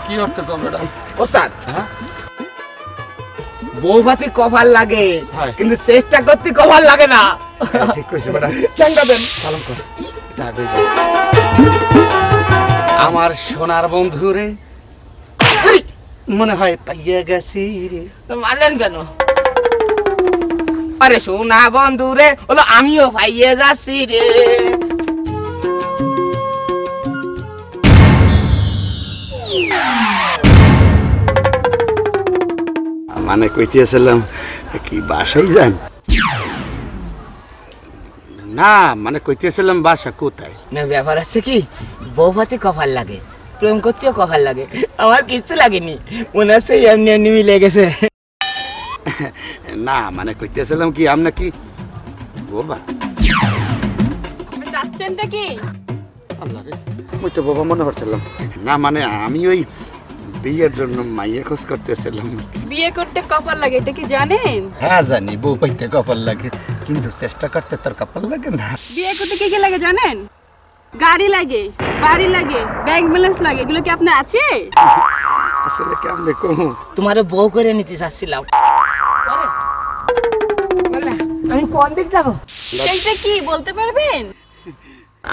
কি করতে কবে ওস্তাদ বউভাতি কভার লাগে কিন্তু চেষ্টা করতে কভার লাগে না। ঠিক কইছে বেটা। চাঙ্গা দেন। সালাম কর। টাকা যা। আমার সোনার বন্ধু রে মনে হয় পাইয়া গেছি রে। মারলেন কেন? আরে সোনা বন্ধু রে হলো আমিও পাইয়ে যাচ্ছি রে। মানে কইতেছিলাম কি বাসায় যান? না মানে কইতেছিলাম বাসা কোথায়? না ব্যাপার আছে কি বউভাতি কভার লাগে, প্রেম করতেও কভার লাগে, আমার কিচ্ছু লাগেনি, মনে হচ্ছে এমনি এমনি মিলে গেছে। না মানে কইতেছিলাম কি আমরা কি বাবা যাচ্ছেনটা কি? আল্লাহ রে মুই তো বাবা মনে করছিলাম। না মানে আমি ওই বিয়ের জন্য মাইয়া খোঁজ করতেছিলাম। বিয়ে করতে কপাল লাগে এটা কি জানেন? হ্যাঁ জানি বউ পাইতে কপাল লাগে কিন্তু চেষ্টা করতে তোর কপাল লাগে না। বিয়ে করতে কি কি লাগে জানেন? গাড়ি লাগে, বাড়ি লাগে, ব্যাংক ব্যালেন্স লাগে, এগুলো কি আপনার আছে? আসলে কেমনে কমু তোমারে বউ করে নিতে চাচ্ছিলাম। আমি কোন দিক যাবো? সেইটা কি বলতে পারবেন?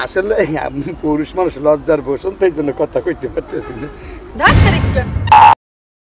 আসলে আমি পুরুষ মানুষ লজ্জার বসন্ত এই জন্য কথা কইতে পারতেছি না। ধার